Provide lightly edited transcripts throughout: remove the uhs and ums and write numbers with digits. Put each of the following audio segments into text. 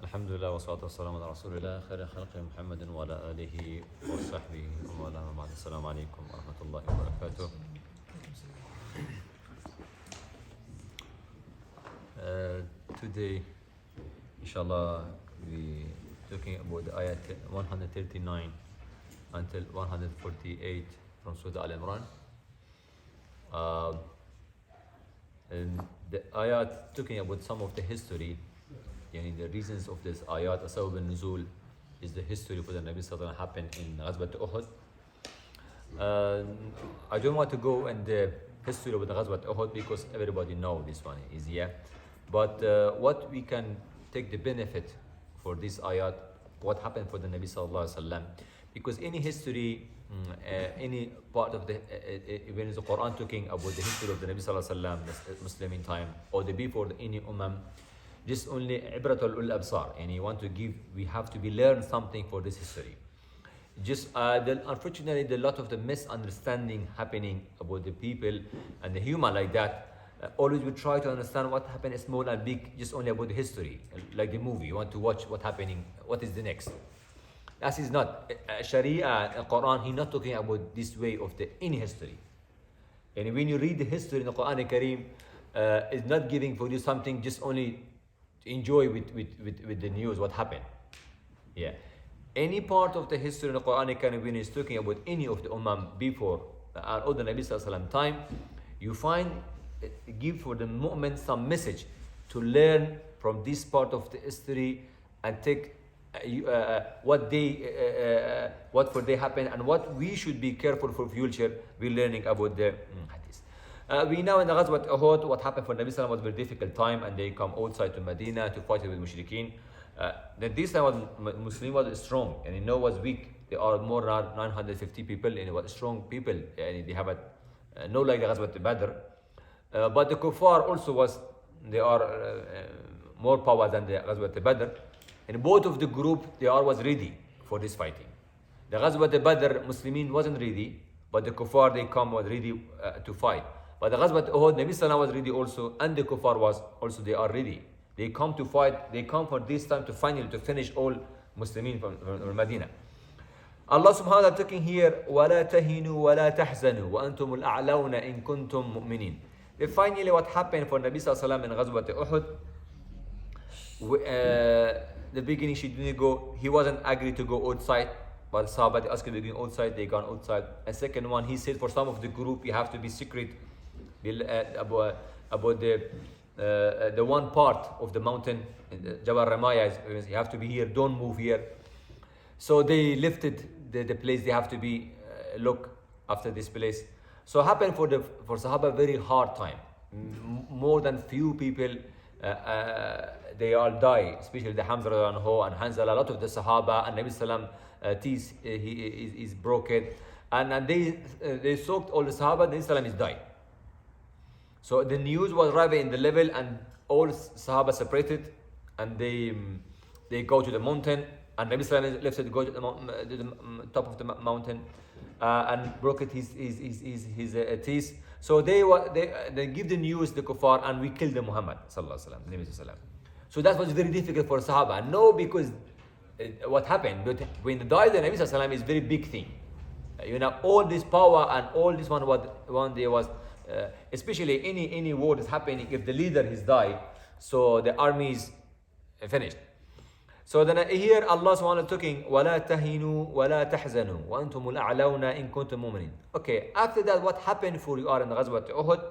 الحمد لله والصلاة والسلام على رسول الله خير خلق محمد وعلى آله وصحبه ومن بعد. السلام عليكم ورحمة الله وبركاته. Today, inshallah, we talking about the ayat 139 until 148 from Surah Al-Imran. And the ayat talking about some of the history, the reasons of this ayat, Asbab al-Nuzul, is the history for the Nabi Sallallahu Alaihi Wasallam happened in Ghazwat Uhud. I don't want to go in the history of the Ghazwat Uhud because everybody knows this one is here. But what we can take the benefit for this ayat, what happened for the Nabi Sallallahu Alaihi Wasallam, because any history, any part of the, even the Quran talking about the history of the Nabi Sallallahu Alaihi Wasallam, the Muslim in time, or the before any just only ibratul ul absar, and you want to give, we have to be learn something for this history. Just unfortunately, a lot of the misunderstanding happening about the people and the human like that. Always we try to understand what happened small and big, just only about the history, like the movie. You want to watch what happening, what is the next. That is not Sharia, Quran. He's not talking about this way of the any history. And when you read the history in the Quran Kareem, it's not giving for you something just only to enjoy with the news what happened. Yeah. Any part of the history in the Quran Kareem, when it's talking about any of the before or the Nabi Sallallahu Alaihi Wasallam time, you find give for the moment some message to learn from this part of the history and take what for they happen and what we should be careful for future. We're learning about the hadith. We know in the Ghazwat Uhud what happened for Nabi Sallallahu Alaihi Wasallam was a very difficult time, and they come outside to Medina to fight with Mushrikeen. This time was Muslim was strong and he was weak. There are more than 950 people and it was strong people, and they have no like the Ghazwat Badr. But the Kuffar also they are more power than the Ghazwat Badr. And both of the group, was ready for this fighting. The Ghazwat Badr, Muslimin wasn't ready, but the Kuffar, they was ready to fight. But the Ghazwat Uhud, Nabi Sallallahu was ready also, and the Kuffar was also, they are ready. They come to fight, they come for this time to finish all Muslimin from Medina. Allah subhanahu wa ta'ala talking here, وَلَا تَهِنُوا وَلَا تَحْزَنُوا وَأَنْتُمُ الْأَعْلَوْنَ إِن كُنْتُم مُؤْمِنِينَ. Finally, what happened for Nabi Sallallahu in Ghazwat Uhud, the beginning she didn't go, he wasn't agreed to go outside, but Sahaba asked him to go outside, they gone outside. And second one, he said for some of the group, you have to be secret about the one part of the mountain, Jabal Ramaya, you have to be here, don't move here. So they lifted the place, they have to be look after this place. So happened for Sahaba very hard time. More than few people, they all die, especially the Hamza and Hanzala, a lot of the Sahaba, and Nabi Sallam teeth is broken, and they soaked all the Sahaba, and Nabi Sallam is died. So the news was arriving in the level, and all Sahaba separated, and they go to the mountain, and Nabi Sallam left to go to the top of the mountain, and broke his teeth. So they give the news the Kuffar, and we killed the Muhammad Sallallahu Alaihi Wasallam. So that was very difficult for Sahaba. No, because what happened, but when they died, the Nabi Sallallahu Alaihi Wasallam is very big thing. All this power and all this one day was, especially any war is happening, if the leader has died, so the army is finished. So then here Allah subhanahu wa ta'ala talking, وَلَا تَهِنُوا وَلَا تَحْزَنُوا وَأَنْتُمُ الْأَعْلَوْنَ إِن كُنْتُم مُؤْمِنِينَ. Okay, after that, what happened for you are in the Ghazwat Uhud?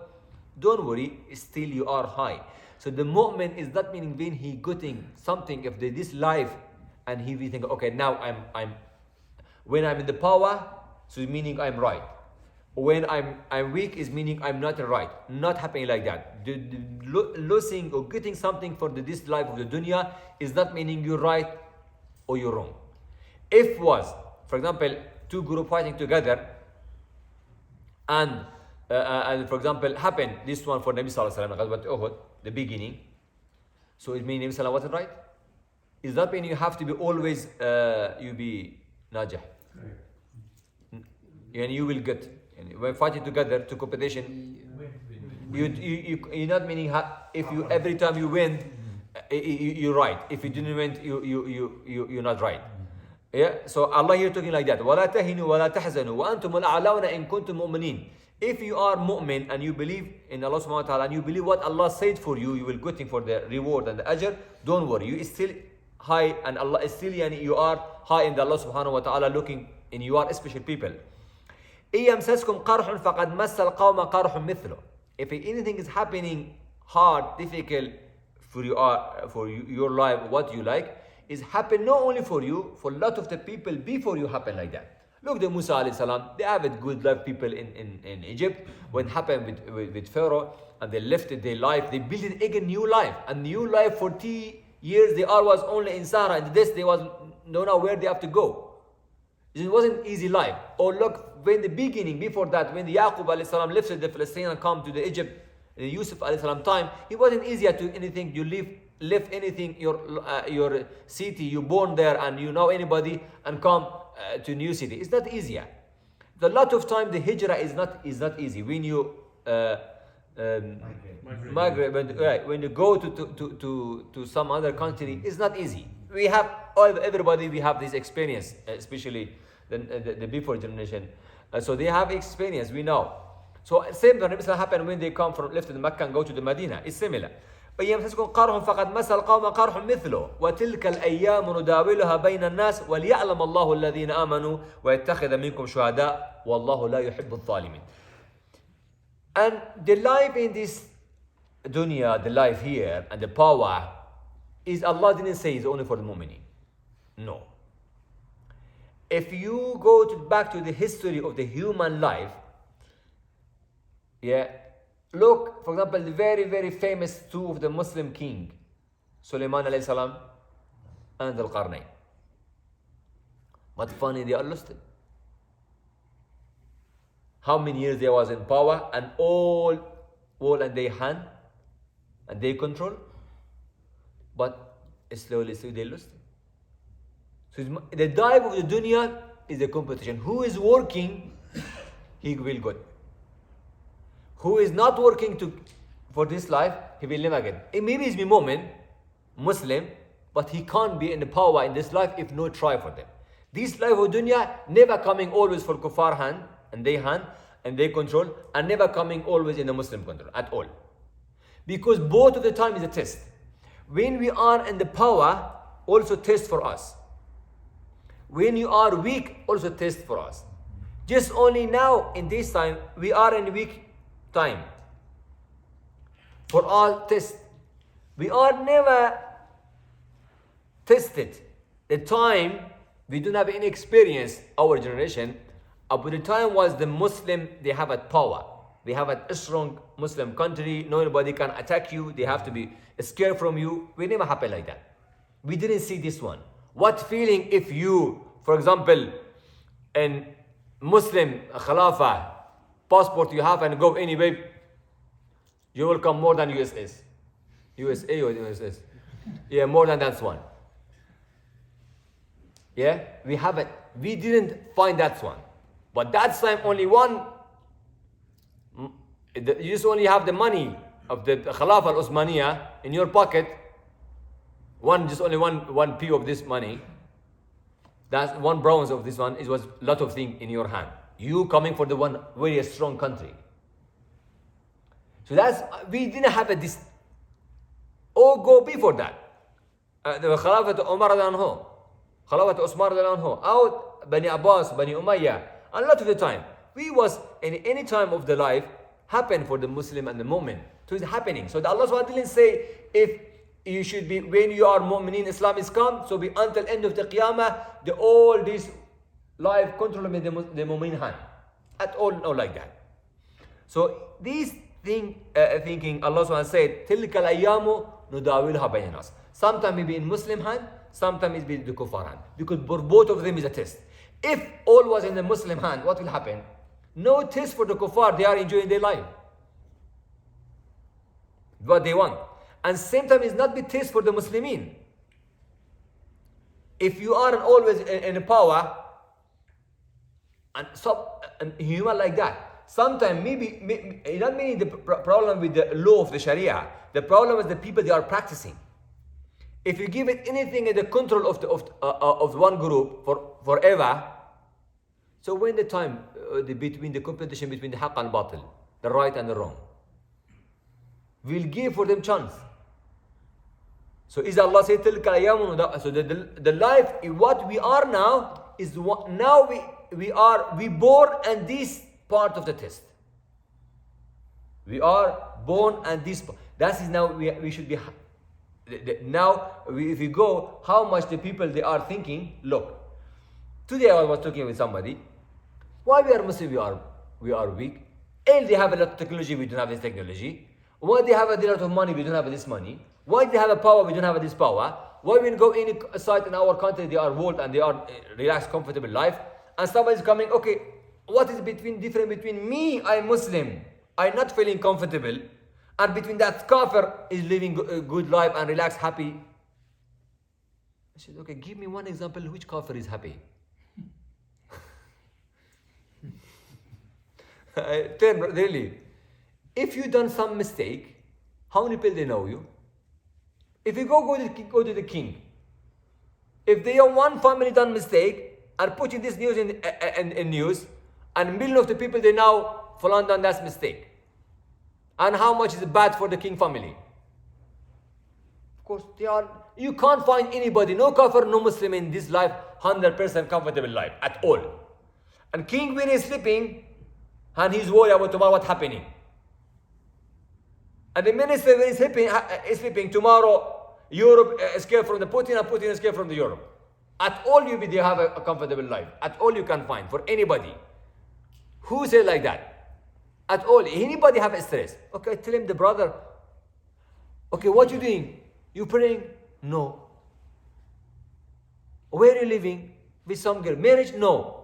Don't worry, still you are high. So the mu'min is not meaning when he getting something of this life, and he will think, okay, now when I'm in the power, so meaning I'm right. When I'm weak is meaning I'm not right. Not happening like that. The losing or getting something for this life of the dunya is not meaning you're right or you're wrong. If was, for example, two groups fighting together, and for example, happened this one for Nabi Sallallahu Alaihi Wasallam, Ghazwat Uhud, the beginning. So it means Nabi Sallallahu wasn't right. Is that mean you have to be always you be najah, and you will get. When fighting together to competition, you're not meaning if you every time you win, you're right. If you didn't win, you're not right. Yeah. So Allah here talking like that. وَلَا تَهِنُوا وَلَا تَحْزَنُوا وَأَنْتُمُ الْأَعْلَوْنَ إِن كُنتُم مُؤْمِنِينَ. If you are mu'min and you believe in Allah subhanahu wa ta'ala and you believe what Allah said for you, you will getting for the reward and the ajr, don't worry. You is still high and Allah is still, you are high in the Allah subhanahu wa ta'ala looking in you are special people. إِيَمْسَسْكُمْ قَرْحٌ فَقَدْ مَسَّ الْقَوْمَ قَرْحٌ مِثْلُهُ. If anything is happening hard, difficult for your life, what you like, is happen not only for you, for a lot of the people before you happen like that. Look, the Musa alayhi salam, they have a good life people in Egypt. When it happened with Pharaoh and they left their life, they built again new life. And new life 40 years they was only in Sahara, and this they was don't know where they have to go. It wasn't easy life. Or look, when the beginning, before that, when the Yaqub alayhi salam left the Palestine and come to the Egypt, in the Yusuf alayhi salam time, it wasn't easier to anything. You live anything, your city, you born there and you know anybody and come to new city. It's not easier. A lot of time the hijrah is not easy. When you migrate, when you go to some other country, it's not easy. We have everybody. We have this experience, especially the before generation. So they have experience. We know. So same thing happen when they come from left to Mecca and go to the Medina. It's similar. يمسسكم قرح فقد مس القوم قرح مثله وتلك الأيام نداولها بين الناس وليعلم الله الذين آمنوا ويتخذ منكم شهداء والله لا يحب الظالمين. And the life in this dunya, the life here and the power is Allah didn't say is only for the mu'minin. No. If you go back to the history of the human life, look, for example, the very, very famous two of the Muslim king, Sulaiman alayhi salam and Al-Qarnayn. But funny, they are lost. How many years they was in power and all in their hand and they control, but slowly they lost. So the dive of the dunya is the competition. Who is working, he will go. Who is not working for this life, he will never get. Maybe he's a mu'min, Muslim, but he can't be in the power in this life if no try for them. This life of dunya never coming always for kuffar hand and they control, and never coming always in the Muslim control at all. Because both of the time is a test. When we are in the power, also test for us. When you are weak, also test for us. Just only now in this time, we are in weak time. For all test. We are never tested. The time we don't have any experience, our generation, but the time was the Muslim, they have a power. They have a strong Muslim country, nobody can attack you, they have to be scared from you. We never happened like that. We didn't see this one. What feeling if you, for example, in Muslim Khilafah, passport you have and go anyway, you will come more than USA or USS. Yeah, more than that one. Yeah, we have it. We didn't find that one. But that time only one, you just only have the money of the Khilafah al-Osmaniyah in your pocket. Just only one p of this money. That's one bronze of this one. It was a lot of things in your hand. You coming for the one very strong country. So we didn't have this. Or go before that. The Khilafat Umar anhu, Khilafat Osman anhu, out Bani Abbas, Bani Umayyah. A lot of the time, we was in any time of the life happen for the Muslim and the Mu'min. So it's happening. So Allah subhanahu wa ta'ala didn't say if you should be when you are Mu'minin, Islam is come. So be until end of the Qiyamah, all this life control in the Mu'min hand. At all, not like that. So this thing, thinking Allah subhanahu wa ta'ala said, تِلْكَ الْأَيَّامُ نُدَاوِلْهَا بَيْنَ النَّاسِ. Sometimes it be in Muslim hand, sometimes it be in the Kuffar hand. Because for both of them is a test. If all was in the Muslim hand, what will happen? No test for the Kuffar, they are enjoying their life. What they want. And same time is not be test for the Muslimin. If you are always in power, and human like that, sometimes maybe not meaning the problem with the law of the Sharia. The problem is the people they are practicing. if you give it anything in the control of one group forever, so when the time between the competition between the haqq and batil, the right and the wrong, we'll give for them chance. So is Allah said, so the life, what we are now is what now we born and this part of the test. We are born and this. That is now we should be. Now if we go, how much the people they are thinking. Look, today I was talking with somebody. Why we are Muslim? We are weak. And they have a lot of technology. We don't have this technology. Why they have a lot of money? We don't have this money. Why they have a power? We don't have this power. Why when we go any site in our country, they are world and they are relaxed, comfortable life, and somebody is coming. Okay, what is different between me? I'm Muslim. I'm not feeling comfortable, and between that kafir is living a good life and relaxed, happy. I said, okay, give me one example. Which kafir is happy? Really, if you done some mistake, how many people they know you? If you go to the king, if they are one family done mistake and putting this news in news, and millions of the people they know Fulan done that mistake, and how much is it bad for the king family? Of course, you can't find anybody, no kafir, no Muslim in this life 100% comfortable life at all. And king when he's sleeping, and he's worried about tomorrow what's happening. And the minister when he's sleeping tomorrow, Europe escape from the Putin and Putin escape from the Europe. At all they have a comfortable life. At all you can find for anybody. Who say like that? At all. Anybody have a stress? Okay, tell him the brother. Okay, what you doing? You praying? No. Where are you living? With some girl. Marriage? No.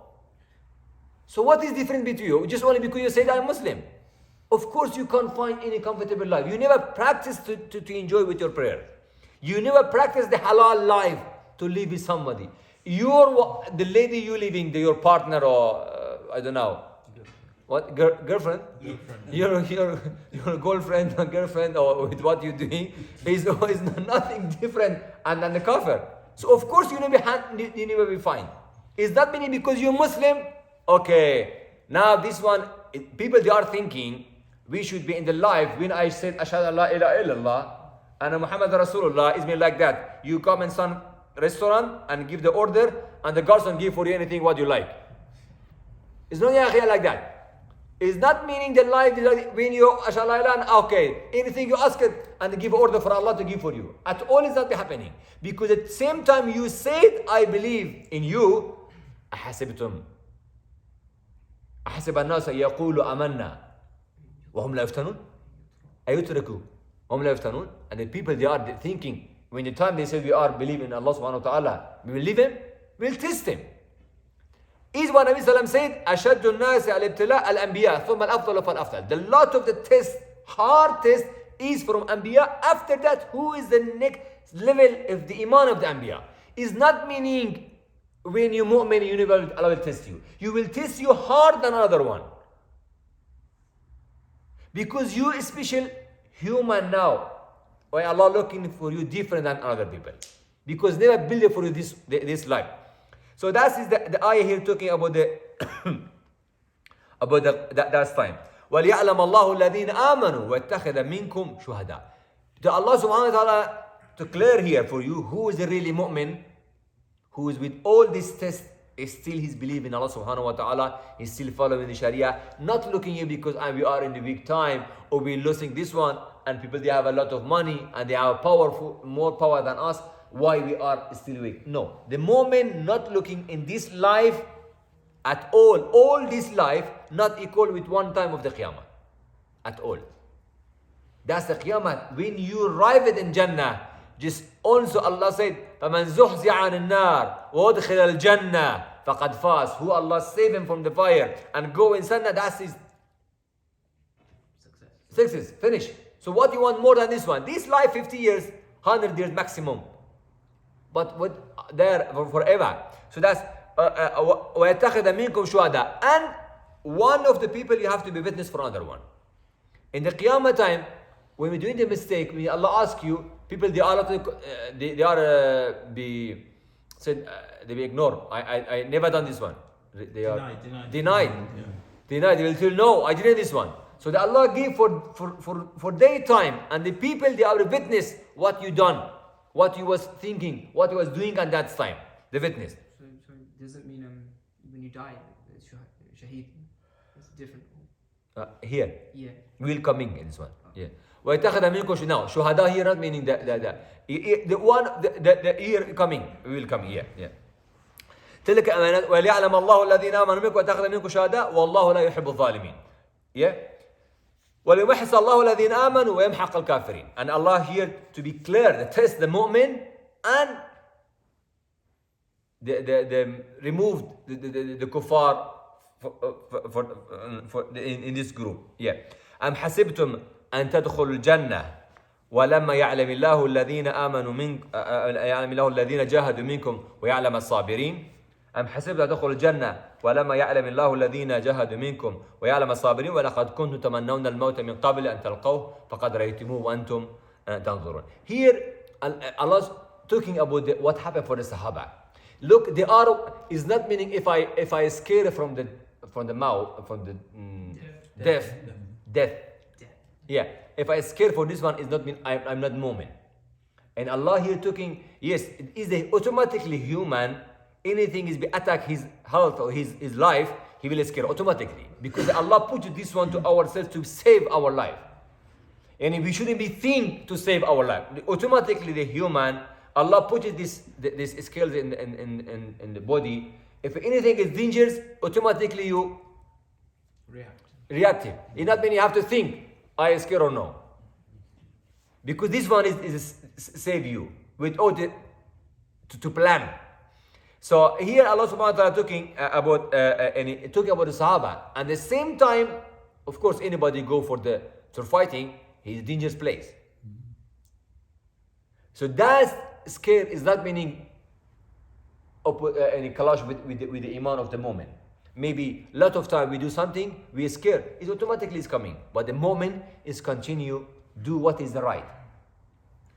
So what is different between you? Just only because you said I'm Muslim. Of course you can't find any comfortable life. You never practice to enjoy with your prayer. You never practice the halal life to live with somebody. The lady you living, your partner or I don't know. What? Girlfriend? Your girlfriend or girlfriend or with what you're doing is nothing different than the kafir. So of course you never be fine. Is that meaning because you're Muslim? Okay. Now this one, people they are thinking we should be in the life when I said Ashhadu an la ilaha illallah and Muhammad Rasulullah is mean like that. You come in some restaurant and give the order and the garçon give for you anything what you like. It's not like that. It's not meaning the life is like when you Ashhadu an la ilaha, okay, anything you ask it and give order for Allah to give for you. At all is not happening. Because at the same time you said I believe in you, أحسبتم أحسب الناس يقولوا آمنا وهم لا يفتنون أيتركوا وهم لا يفتنون. And the people they are thinking when the time they say we are believing in Allah subhanahu wa ta'ala, we will leave him, we will test him. Is what Nabi Sallam said, أشد الناس الابتلاء الأنبياء ثم الأفضل فالأفضل. The lot of the test, hard test is from Anbiya. After that, who is the next level of the iman of the Anbiya? Is not meaning when you mu'min, Allah will test you. You will test you hard than another one. Because you is special human now. Why Allah looking for you different than other people. Because never build for you this life. So that is the ayah here talking about the that time. وَلْيَعْلَمَ اللَّهُ الَّذِينَ آمَنُوا وَاتَّخَذَ مِنْكُمْ شُهَدَاءَ. To Allah subhanahu wa ta'ala to clear here for you who is the really mu'min, who is with all this test, is still his belief in Allah subhanahu wa ta'ala, is still following the Sharia, not looking here because we are in the weak time or we're losing this one and people they have a lot of money and they have more power than us, why we are still weak. No, the moment not looking in this life at all this life not equal with one time of the Qiyamah at all. That's the Qiyamah. When you arrive in Jannah, just also Allah said, فَمَنْ زُحْزِعَ عَنِ النَّارِ وَأُدْخِلَ الْجَنَّةِ فَقَدْ فَازَ. Who Allah save him from the fire and go in Jannah, that's his success. Finish. So what you want more than this one? This life 50 years, 100 years maximum. But what there forever. So that's وَيَتَّخِذَ مِنْكُمْ شُهَدَاءَ. And one of the people you have to be witness for another one. In the Qiyamah time, when we're doing the mistake, when Allah asks you, people they are be said they be ignored. I never done this one. They are denied. Denied. They will tell no, I didn't this one. So the Allah gave for daytime, and the people they are a witness what you done, what you was thinking, what you was doing at that time. The witness. So does it mean when you die, shaheed? It's different. Here. Yeah. Will coming in this one. Yeah. وَيَتَخَذَ مِنْكُمْ now. Shuhada here not meaning the year coming. We will come here. Yeah. تلك أمانات وليعلم الله الذين آمنوا منكم واتخذ منكم شهداء والله لا يحب الظالمين. Yeah. وليمحص الله الذين آمنوا ويمحق الكافرين. And Allah here to be clear, the test the mu'min and the removed the kuffar in this group. Yeah. أم حسبتم أن تدخلوا الجنة ولما يعلم الله الذين آمنوا منكم يعلم الله الذين جاهدوا منكم ويعلم الصابرين. أم حسبتم أن تدخلوا الجنة ولما يعلم الله الذين جاهدوا منكم ويعلم الصابرين ولقد كنتم تمنون الموت من قبل أن تلقوه فقد رأيتموه وأنتم تنظرون. Here Allah's talking about what happened for the Sahaba. Look, the arrow is not meaning if I scare from the mouth from the death. Yeah, if I scare for this one, is not mean I'm not mu'min. And Allah here talking, yes, it is automatically human. Anything is be attack his health or his life, he will scare automatically. Because Allah put this one to ourselves to save our life. And we shouldn't be think to save our life. Automatically the human, Allah put this scales in the body. If anything is dangerous, automatically you reactive. It's not mean you have to think, I scared or no. Because this one is save you without it to plan. So here Allah subhanahu wa ta'ala talking about talking about the Sahaba. And at the same time, of course, anybody go for fighting, he's dangerous place. So that scare is not meaning any clash with the iman of the moment. Maybe a lot of time we do something, we are scared. It automatically is coming. But the moment is continue, do what is the right.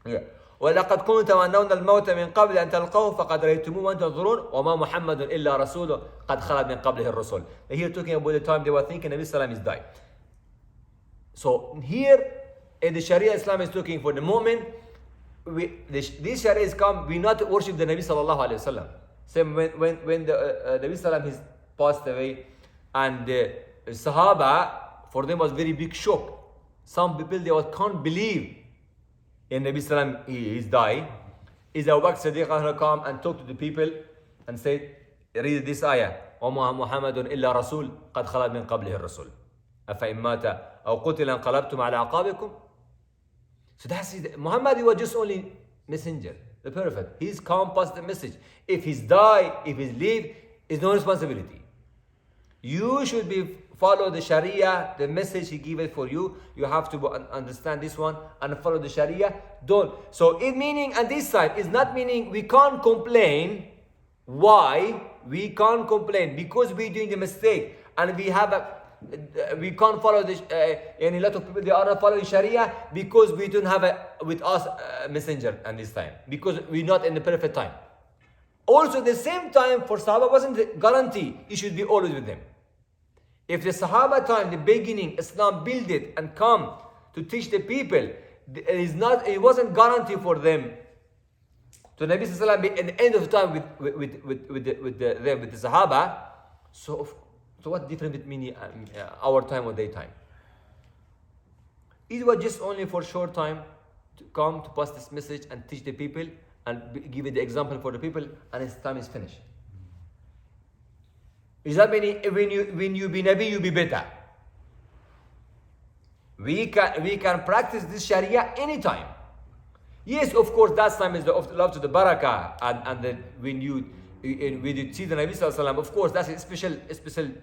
Yeah. وَلَقَدْ كُنْتُمْ تَمَنَّوْنَ الْمَوْتَ مِنْ قَبْلِ أَنْ تَلْقَوْهُ فَقَدْ رَأَيْتُمُوهُ وَأَنْتُمْ تَنْظُرُونَ وَمَا مُحَمَّدٌ إِلَّا رَسُولٌ قَدْ خَلَتْ مِنْ قَبْلِهِ الرُّسُلُ. Here talking about the time they were thinking Nabi Sallam is died. So here in the Sharia Islam is talking for the moment this Sharia is come, we not worship the Nabi Sallallahu Alaihi Wasallam. Same when the Nabi Sallam is passed away, and the Sahaba, for them was very big shock. Some people they can't believe in Nabi Sallam he is died. Is Abu Bakr Siddiq come and talk to the people and say, read this ayah, وَمَا مُحَمَّدٌ إِلَّا رَسُولٌ قَدْ خَلَتْ مِنْ قَبْلِهِ الرُّسُلُ أَفَإِنْ مَاتَ أَوْ قُتِلَ انقلبتم عَلَى عَقَابِكُمْ. So that's it. Muhammad was just only messenger, the prophet. He's come past the message. If he's die, if he's leave, it's no responsibility. You should be follow the Sharia, the message he gave it for you. You have to understand this one and follow the Sharia. Don't. So it meaning, and this side is not meaning we can't complain. Why? We can't complain because we're doing the mistake and we can't follow and a lot of people they are not following Sharia because we don't have with us a messenger at this time, because we're not in the perfect time. Also, the same time for Sahaba wasn't the guarantee it should be always with them. If the Sahaba time, the beginning, Islam built it and come to teach the people, it wasn't guarantee for them to Nabi Sallallahu be at the end of the time with the Sahaba. So what difference between our time or their time? It was just only for short time to come to pass this message and teach the people and give it the example for the people, and its time is finished. Is that meaning when you be Nabi, you be better? We can practice this Sharia anytime. Yes, of course, that time is the love to the barakah, and when you see the Nabi Sallallahu Alaihi Wasallam, of course, that's a special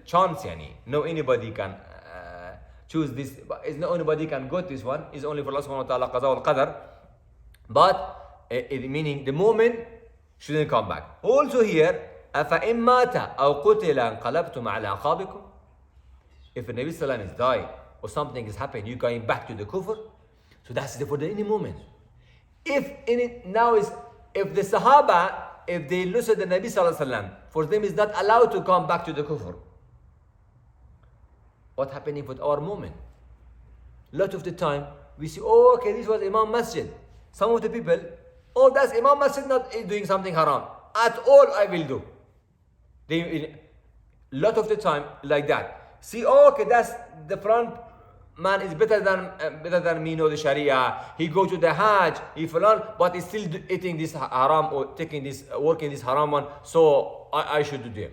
chance. Yani. No anybody can choose this. It's not anybody can go to this one. It's only for Allah Subhanahu Wa Taala Qaza wal Qadar. But meaning the moment shouldn't come back. Also here, أَفَإِن مَاتَ أَوْ قُتِلَ انقلبتم عَلَى عَقَابِكُمْ. If the Nabi Sallallahu Alaihi Wasallam is died or something is happened, you going back to the kufr. So that's for the any moment. If the Sahaba, if they lose the Nabi Sallallahu Alaihi Wasallam, for them is not allowed to come back to the kufr. What happening with our moment? Lot of the time we see, oh, okay, this was Imam Masjid. Some of the people, oh, that's Imam Masjid not doing something haram. At all I will do. They, lot of the time like that. See, oh, okay, that's the front man is better than me, know the Sharia. He go to the Hajj, he falan, but he's still eating this haram or taking this, working this haram one. So I should do them.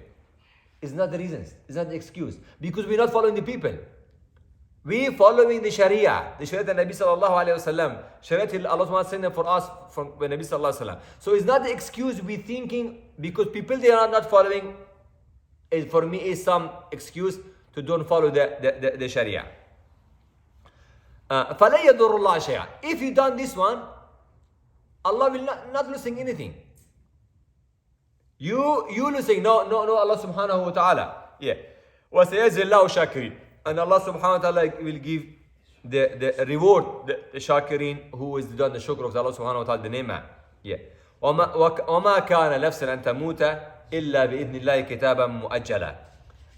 It's not the reasons. It's not the excuse. Because we're not following the people. We following the Sharia. The Sharia of Nabi Sallallahu Alaihi Wasallam. Sharia Allah Subhanahu sent for us from the Nabi Sallallahu Alaihi Wasallam. So it's not the excuse we thinking because people they are not following. For me is some excuse to don't follow the Sharia. فَلَا يَضُرُّ اللَّهَ شَيْئًا. If you done this one, Allah will not losing anything. You losing, no, Allah subhanahu wa ta'ala. Yeah. وَسَيَجْزِي اللَّهُ شَاكِرِينَ. And Allah subhanahu wa ta'ala will give the reward, the shakirin, who is done the shukr of Allah subhanahu wa ta'ala, the ni'mah. Yeah. وَمَا كَانَ نَفْسًا أَن تَمُوتَ إِلَّا بِإِذْنِ اللَّهِ كِتَابًا مُؤَجَّلًا.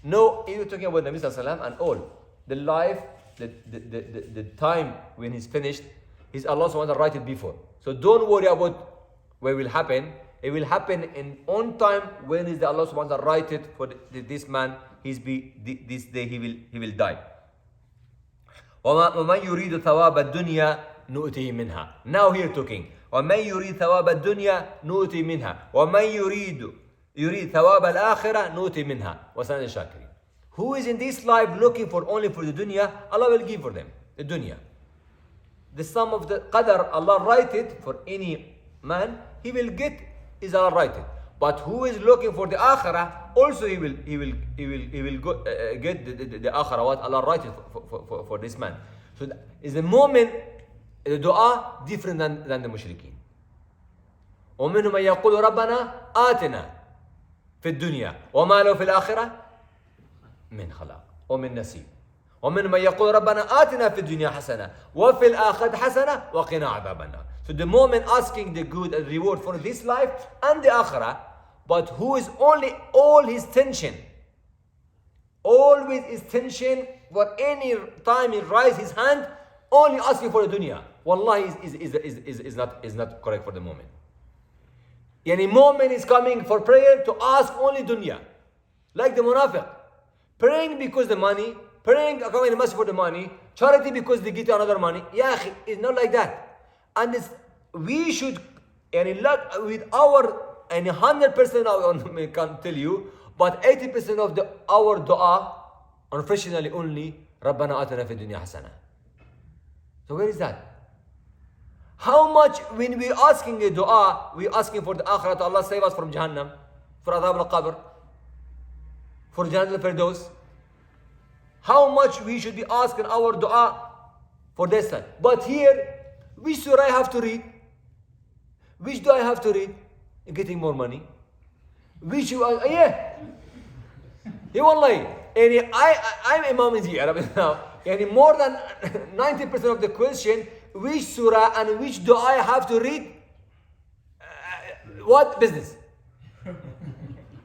No, you're talking about Nabi Sallallahu Alaihi Wasallam and all. The life, the time when he's finished, is Allah subhanahu wa ta'ala write it before. So don't worry about what will happen. It will happen in on time when is the Allah subhanahu wa ta'ala write it for this man. This day he will die. وَمَنْ يُرِيدُ ثَوَابَ الدُّنْيَا نُؤْتِهِ مِنْهَا. Now here talking. وَمَنْ يُرِيدُ ثَوَابَ الدُّنْيا نُؤْتِهِ مِنْهَا. وَمَنْ يُرِيدُ ثَوَابَ الْآخِرَةِ نُؤْتِهِ مِنْهَا. وَسَنَ الشَّاكِرِينَ. Who is in this life looking for only for the dunya, Allah will give for them the dunya. The sum of the qadar, Allah write it for any man, he will get, is Allah write it. But who is looking for the akhirah, also he will go, get the akhirah, what Allah write it for this man. So is the moment, the dua different than the mushrikeen. ومنهم من يقول ربنا آتنا في الدنيا وما له في الآخرة من خلاق ومن نصيب. ومن من يقول ربنا آتنا في الدنيا حسنة وفي الآخرة حسنة وقنا عذاب النار. So the moment asking the good reward for this life and the akhirah, but who is only all his tension, always his tension for any time he raise his hand, only asking for the dunya. Wallahi is not correct for the moment. Any moment is coming for prayer to ask only dunya, like the munafiq, praying because the money, praying coming to masjid for the money, charity because they get another money. Yeah, it's not like that. And we should, with our, and 100% I can't tell you, but 80% of our dua, unfortunately only, رَبَّنَا آتَنَا فِي الدُّنْيَا حَسَنَةً. So where is that? How much when we asking a dua, we asking for the akhirat, Allah save us from Jahannam, for Adhab al-Qabr, for Jannat al-Firdaus. How much we should be asking our dua for this time. But here, which surah I have to read? Which do I have to read? Getting more money. Which you are, yeah. He won't lie. And I'm Imam in Arab now. And more than 90% of the question, which surah and which dua I have to read? What business?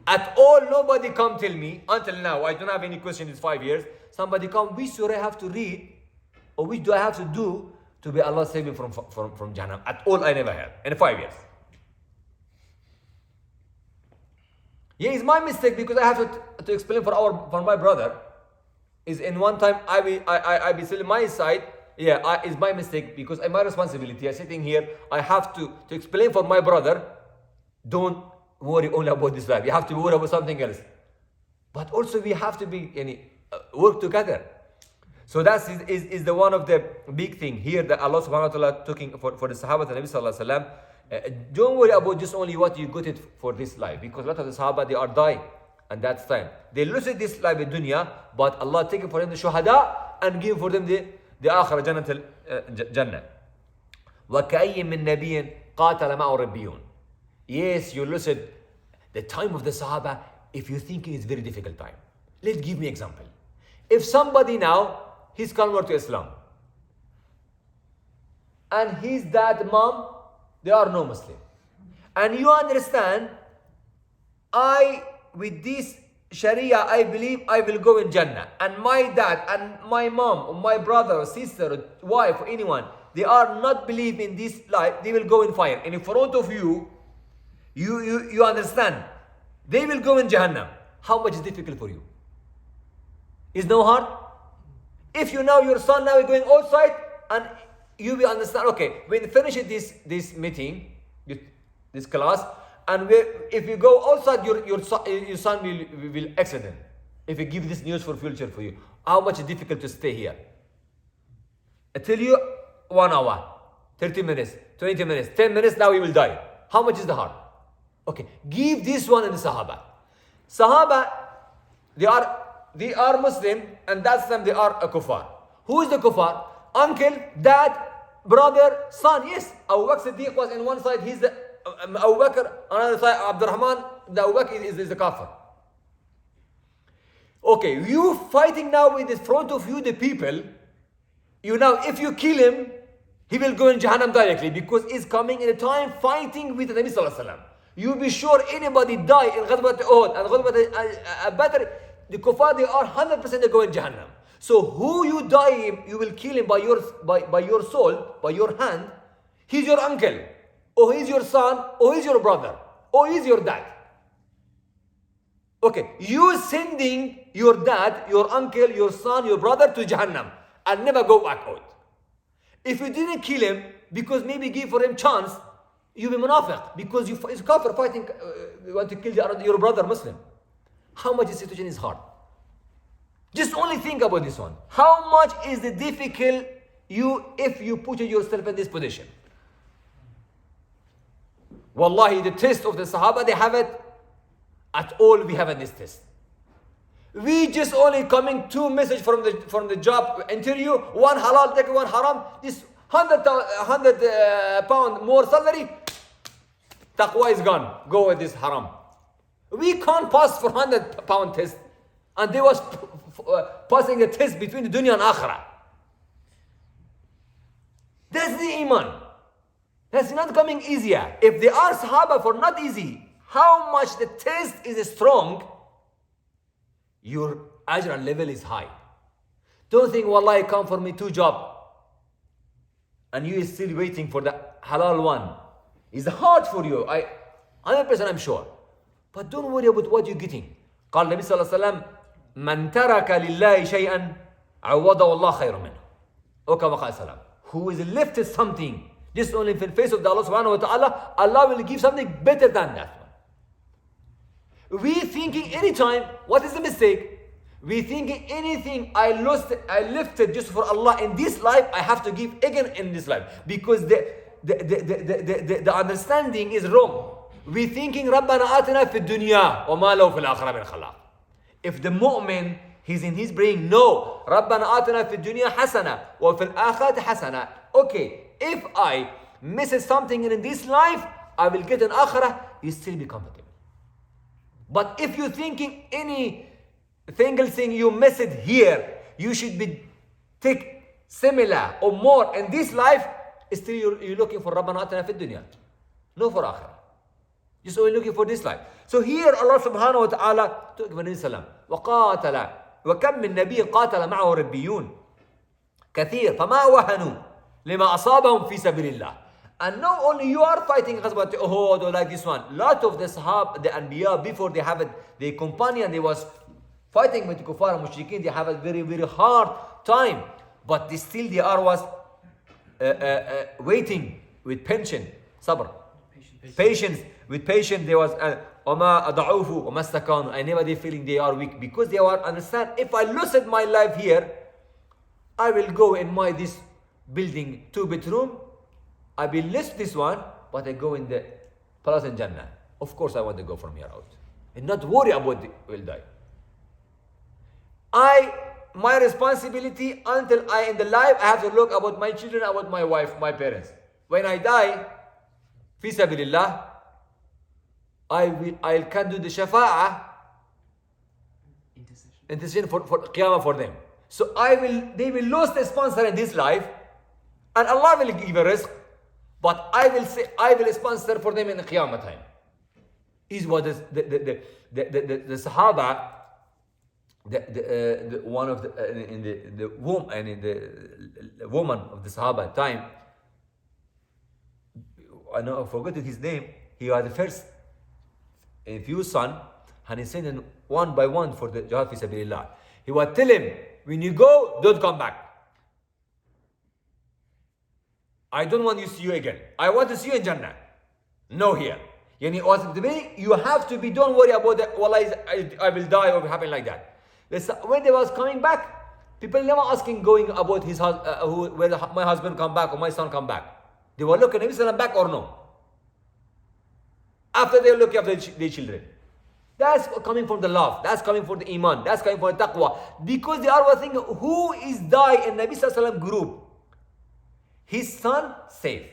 At all, nobody come tell me, until now, I don't have any question in 5 years. Somebody come, which surah I have to read? Or which do I have to do to be Allah save me from Jahannam? At all, I never had in 5 years. Yeah, it's my mistake because I have to explain for my brother. Is in one time I be still my side. Yeah, it's my mistake because it's my responsibility. I'm sitting here. I have to explain for my brother. Don't worry only about this life. You have to worry about something else. But also we have to be work together. So that is the one of the big thing here that Allah subhanahu wa ta'ala talking for the Sahaba and Nabi sallallahu alaihi wasallam. Don't worry about just only what you got it for this life, because a lot of the Sahaba they are dying and that's time. They lose it this life in dunya, but Allah taking for them the shuhada and give for them the akhirah jannah. وَكَأَيٍّ مِّن نَبِيٍّ قَاتَلَ مَعَهُ رَبِّيُّونَ. Yes, you lose it. The time of the Sahaba, if you think it's very difficult time. Let's give me example. If somebody now, he's converted to Islam. and his dad, mom, they are no Muslim. And you understand, with this Sharia, I believe I will go in Jannah. And my dad and my mom or my brother or sister or wife or anyone, they are not believe in this life, they will go in fire. And in front of you, you understand, they will go in Jahannam. How much is difficult for you? Is no hard? If you know your son now is going outside and you will understand, okay, when finish this meeting, this class, and if you go outside, your son will accident. If you give this news for future for you, how much is difficult to stay here? I tell you 1 hour, 30 minutes, 20 minutes, 10 minutes, now you will die. How much is the hard? Okay, give this one in the Sahaba. Sahaba, they are Muslim, and that's them, they are a kuffar. Who is the kuffar? Uncle, dad, brother, son. Yes, Abu Bakr Siddiq was in one side, he's the Abu Bakr, another side, Abdurrahman, the Abu Bakr is the kafir. Okay, you fighting now with in front of you the people, you know, if you kill him, he will go in Jahannam directly, because he's coming in a time fighting with the Nabi Sallallahu Alaihi Wasallam. You be sure anybody die in Ghazwat Uhud and Ghazwat Badr, the kuffar, they are 100% they go in Jahannam. So who you die, you will kill him by your soul, by your hand. He's your uncle, or he's your son, or he's your brother, or he's your dad. Okay, you sending your dad, your uncle, your son, your brother to Jahannam and never go back out. If you didn't kill him, because maybe give for him chance, you be munafiq, because it's kafir fighting, you want to kill your brother Muslim. How much the situation is hard? Just only think about this one. How much is the difficult if you put yourself in this position? Wallahi, the test of the Sahaba, they have it at all. We have in this test. We just only coming 2 message from the job interview, one halal, take one haram. This 100 pound more salary, taqwa is gone. Go with this haram. We can't pass for 100 pound test, and they was passing a test between the dunya and akhirah. That's the iman. That's not coming easier. If they are Sahaba for not easy, how much the test is strong, your ajr level is high. Don't think, wallahi, come for me 2 jobs, and you are still waiting for the halal one. It's hard for you. 100% I'm sure. But don't worry about what you're getting. قال النبي صلى الله عليه وسلم من ترك لله شيئا عوضه الله خير منه. أو كما قال السلام. Who is lifted something just only in the face of the Allah subhanahu wa ta'ala, Allah will give something better than that one. We thinking anytime, what is the mistake? We thinking anything I lifted just for Allah in this life, I have to give again in this life, because the understanding is wrong. We thinking ربنا آتنا في الدنيا وما له في الآخرة من خلاق. If the mu'min, he's in his brain, no, ربنا آتنا في الدنيا حسنة وفي الآخرة حسنة. Okay, if I miss something in this life, I will get an akhirah, you still be comfortable. But if you're thinking any single thing you miss it here, you should be take similar or more in this life, still you're looking for ربنا آتنا في الدنيا, no for akhirah. Just only looking for this life. So here Allah subhanahu wa ta'ala took Ibn Salam. وقاتل وكم من نبي قاتل معه ربيون كثير فما وهنوا لما أصابهم في سبيل الله. And not only you are fighting Ghazwat Uhud or like this one. Lot of the Sahab, the Anbiya, before they have it, the companion, they was fighting with the Kuffar and Mushrikeen, they have a very, very hard time. But they was waiting with patience, sabr. Patience. With patience, there was وَمَا أَضَعُوفُ وَمَا اسْتَكَانُوا. I never they feeling they are weak, because they are understand, if I lose my life here, I will go in this building 2-bedroom, I will list this one, but I go in the palace in Jannah. Of course I want to go from here out. And not worry about will die. My responsibility until I in the life, I have to look about my children, about my wife, my parents. When I die, fi sabilillah, I can do the shafa'ah, intercession for qiyamah for them. So they will lose the sponsor in this life, And Allah will give a rizq, but I will sponsor for them in the Qiyamah time. Is what is the Sahaba, one of the woman of the Sahaba time, I forgot his name. He was the first a few son, and he sent them one by one for the jihad fi sabilillah. He would tell him, when you go, don't come back. I don't want to see you again. I want to see you in Jannah. No here. Yani was the meaning, you have to be, don't worry about that. Wallah, I will die or happen like that. When they was coming back, people never asking going about his whether my husband come back or my son come back. They were looking, Nabi Sallam back or no. After they look after their children. That's coming from the love. That's coming from the iman. That's coming from the taqwa. Because they are thinking, who is die in Nabi Sallam group? His son, safe.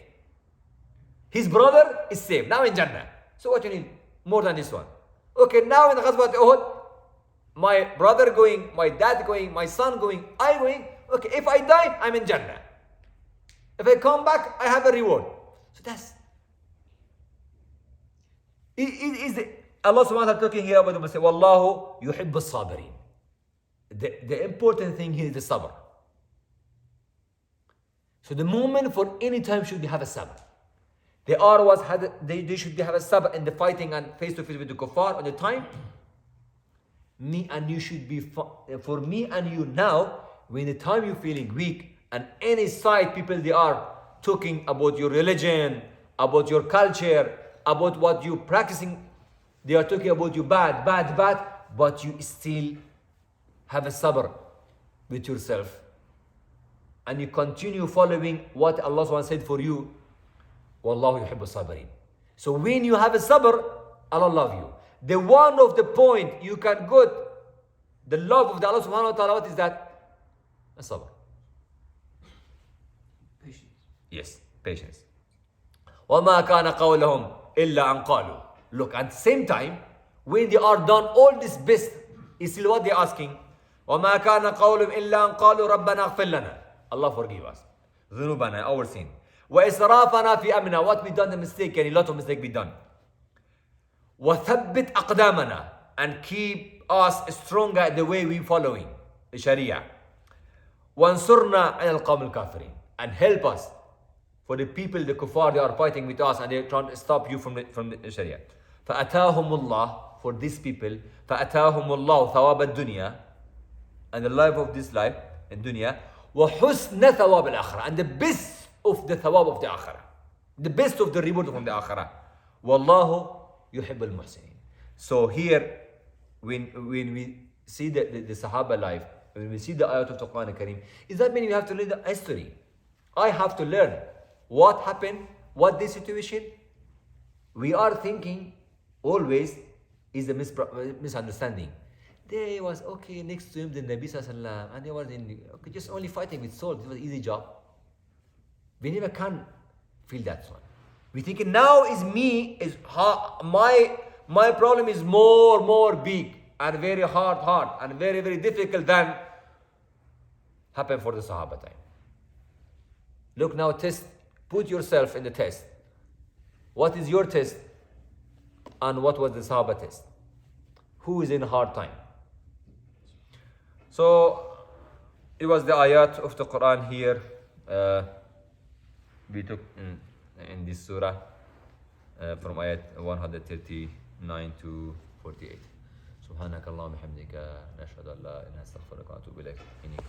His brother is safe. Now in Jannah. So what you need? More than this one. Okay, now in the Ghazwat Uhud, my brother going, my dad going, my son going, I going. Okay, if I die, I'm in Jannah. If I come back, I have a reward. So that's... Allah subhanahu wa ta'ala talking here about the say, Wallahu yuhibbu sabirin. The important thing here is the sabr. So the moment for any time should have a sabr. They should have a sabr in the fighting and face to face with the kuffar on the time. Me and you should be, for me and you now, when the time you're feeling weak and any side people they are talking about your religion, about your culture, about what you're practicing, they are talking about you bad, but you still have a sabr with yourself. And you continue following what Allah SWT said for you. Wallahu yuhibbu sabirin. So when you have a sabr, Allah love you. The one of the point you can get the love of the Allah subhanahu wa ta'ala, what is that? A sabr. Patience. Yes, patience. وَمَا كَانَ قَوْلَهُمْ إِلَّا أَنْ قَالُوا. Look, at the same time, when they are done all this best, is still what they are asking. وَمَا كَانَ قَوْلُهُمْ إِلَّا أَنْ قَالُوا رَبَّنَا اغْفِرْ لَنَا. Allah forgive us. ذُنُوبَنَا, our sin. وَإِسْرَافَنَا فِي أَمْرِنَا. What we done the mistake, and a lot of mistake we done. وَثَبِّتْ أَقْدَامَنَا. And keep us stronger the way we following the Sharia. وَانْصُرْنَا عَلَى الْقَوْمِ الْكَافِرِينَ. And help us for the people, the kuffar, they are fighting with us and they are trying to stop you from the Sharia. فَأَتَاهُمُ اللَّهُ. For these people, فَأَتَاهُمُ اللَّهُ ثَوَابَ الدُّنْيا. And the life of this life in dunya. وَحُسْنَ ثَوَابِ الْآخِرَةِ. And the best of the thawab of the akhirah. The best of the reward from the akhirah. وَاللَّهُ يُحِبُّ الْمُحْسِنِينَ. So here, when we see the Sahaba life, when we see the ayat of the Quran Kareem, is that meaning we have to learn the history? I have to learn what happened, what this situation. We are thinking always is a misunderstanding. They was okay next to him, the Nabi Sallallahu, and they were just only fighting with swords. It was an easy job. We never can feel that one. We think now is me, is my problem is more big and very hard and very difficult than happened for the Sahaba time. Look now, put yourself in the test. What is your test and what was the Sahaba test? Who is in a hard time? So it was the ayat of the Quran here. We took in this surah from ayat 139 to 48. سبحانك اللهم وبحمدك نشهد ان لا اله الا انت نستغفرك ونتوب اليك.